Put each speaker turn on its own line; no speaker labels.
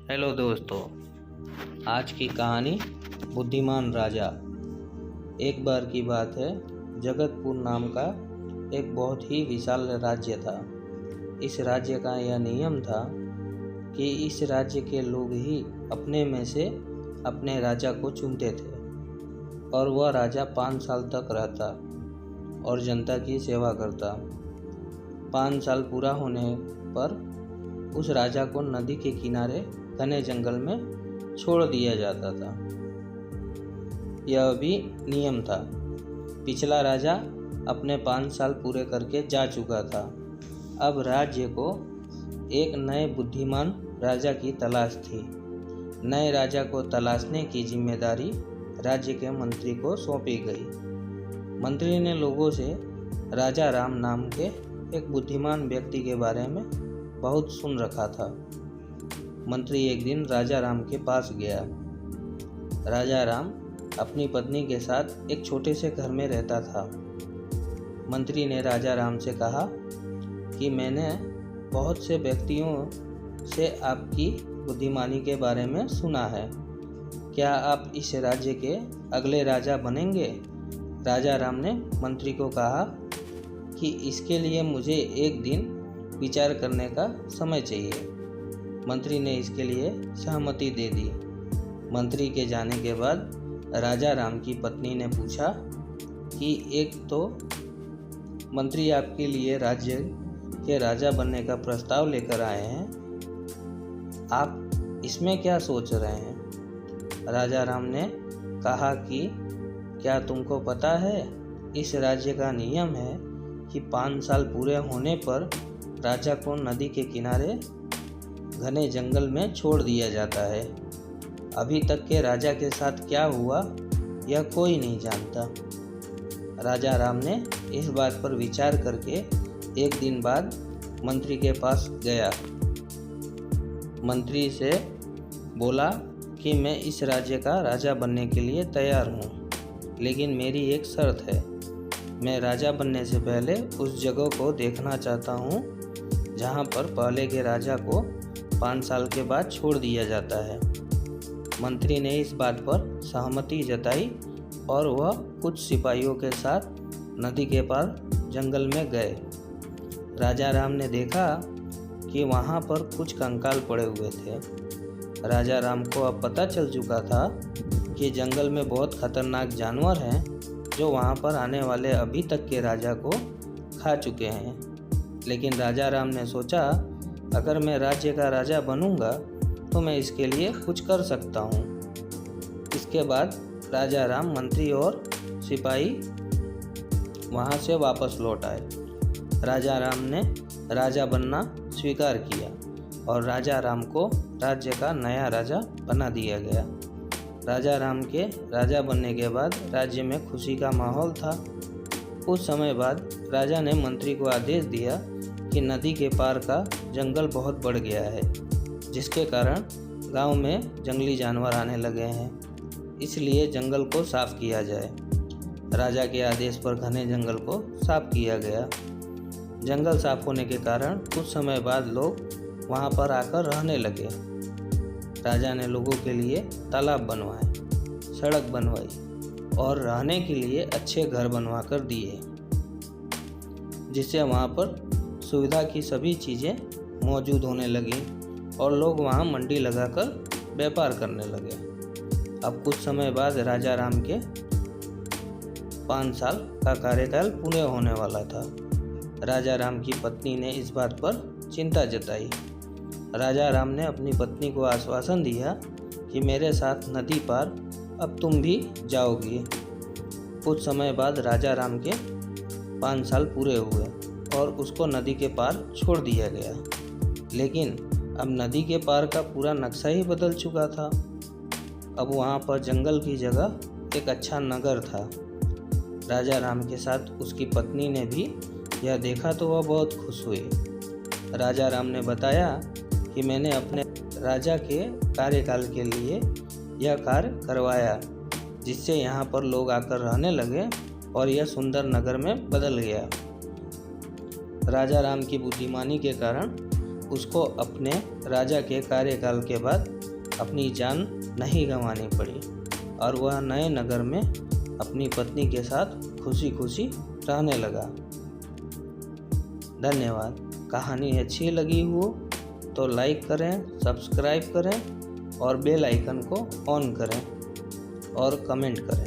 Hello दोस्तों, आज की कहानी बुद्धिमान राजा। एक बार की बात है, जगतपुर नाम का एक बहुत ही विशाल राज्य था। इस राज्य का यह नियम था कि इस राज्य के लोग ही अपने में से अपने राजा को चुनते थे और वह राजा 5 साल तक रहता और जनता की सेवा करता। 5 साल पूरा होने पर उस राजा को नदी के किनारे घने जंगल में छोड़ दिया जाता था। यह भी नियम था। पिछला राजा अपने 5 साल पूरे करके जा चुका था। अब राज्य को एक नए बुद्धिमान राजा की तलाश थी। नए राजा को तलाशने की जिम्मेदारी राज्य के मंत्री को सौंपी गई। मंत्री ने लोगों से राजा राम नाम के एक बुद्धिमान व्यक्ति के बारे में बहुत सुन रखा था। मंत्री एक दिन राजा राम के पास गया। राजा राम अपनी पत्नी के साथ एक छोटे से घर में रहता था। मंत्री ने राजा राम से कहा कि मैंने बहुत से व्यक्तियों से आपकी बुद्धिमानी के बारे में सुना है। क्या आप इस राज्य के अगले राजा बनेंगे? राजा राम ने मंत्री को कहा कि इसके लिए मुझे एक दिन विचार करने का समय चाहिए। मंत्री ने इसके लिए सहमति दे दी। मंत्री के जाने के बाद राजा राम की पत्नी ने पूछा कि एक तो मंत्री आपके लिए राज्य के राजा बनने का प्रस्ताव लेकर आए हैं, आप इसमें क्या सोच रहे हैं? राजा राम ने कहा कि क्या तुमको पता है, इस राज्य का नियम है कि 5 साल पूरे होने पर राजा को नदी के किनारे घने जंगल में छोड़ दिया जाता है। अभी तक के राजा के साथ क्या हुआ यह कोई नहीं जानता। राजा राम ने इस बात पर विचार करके एक दिन बाद मंत्री के पास गया। मंत्री से बोला कि मैं इस राज्य का राजा बनने के लिए तैयार हूँ, लेकिन मेरी एक शर्त है। मैं राजा बनने से पहले उस जगह को देखना चाहता हूँ जहाँ पर पहले के राजा को 5 साल के बाद छोड़ दिया जाता है। मंत्री ने इस बात पर सहमति जताई और वह कुछ सिपाहियों के साथ नदी के पार जंगल में गए। राजा राम ने देखा कि वहाँ पर कुछ कंकाल पड़े हुए थे। राजा राम को अब पता चल चुका था कि जंगल में बहुत खतरनाक जानवर हैं जो वहाँ पर आने वाले अभी तक के राजा को खा चुके हैं। लेकिन राजा राम ने सोचा, अगर मैं राज्य का राजा बनूंगा तो मैं इसके लिए कुछ कर सकता हूँ। इसके बाद राजा राम, मंत्री और सिपाही वहाँ से वापस लौट आए। राजा राम ने राजा बनना स्वीकार किया और राजा राम को राज्य का नया राजा बना दिया गया। राजा राम के राजा बनने के बाद राज्य में खुशी का माहौल था। कुछ समय बाद राजा ने मंत्री को आदेश दिया कि नदी के पार का जंगल बहुत बढ़ गया है, जिसके कारण गांव में जंगली जानवर आने लगे हैं, इसलिए जंगल को साफ किया जाए। राजा के आदेश पर घने जंगल को साफ किया गया। जंगल साफ होने के कारण कुछ समय बाद लोग वहां पर आकर रहने लगे। राजा ने लोगों के लिए तालाब बनवाए, सड़क बनवाई और रहने के लिए अच्छे घर बनवा कर दिए, जिससे वहां पर सुविधा की सभी चीज़ें मौजूद होने लगी और लोग वहां मंडी लगाकर व्यापार करने लगे। अब कुछ समय बाद राजा राम के 5 साल का कार्यकाल पूरे होने वाला था। राजा राम की पत्नी ने इस बात पर चिंता जताई। राजा राम ने अपनी पत्नी को आश्वासन दिया कि मेरे साथ नदी पार अब तुम भी जाओगी। कुछ समय बाद राजा राम के 5 साल पूरे हुए और उसको नदी के पार छोड़ दिया गया। लेकिन अब नदी के पार का पूरा नक्शा ही बदल चुका था। अब वहाँ पर जंगल की जगह एक अच्छा नगर था। राजा राम के साथ उसकी पत्नी ने भी यह देखा तो वह बहुत खुश हुई। राजा राम ने बताया कि मैंने अपने राजा के कार्यकाल के लिए यह कार्य करवाया, जिससे यहाँ पर लोग आकर रहने लगे और यह सुंदर नगर में बदल गया। राजा राम की बुद्धिमानी के कारण उसको अपने राजा के कार्यकाल के बाद अपनी जान नहीं गंवानी पड़ी और वह नए नगर में अपनी पत्नी के साथ खुशी खुशी रहने लगा। धन्यवाद। कहानी अच्छी लगी हो तो लाइक करें, सब्सक्राइब करें और बेल आइकन को ऑन करें और कमेंट करें।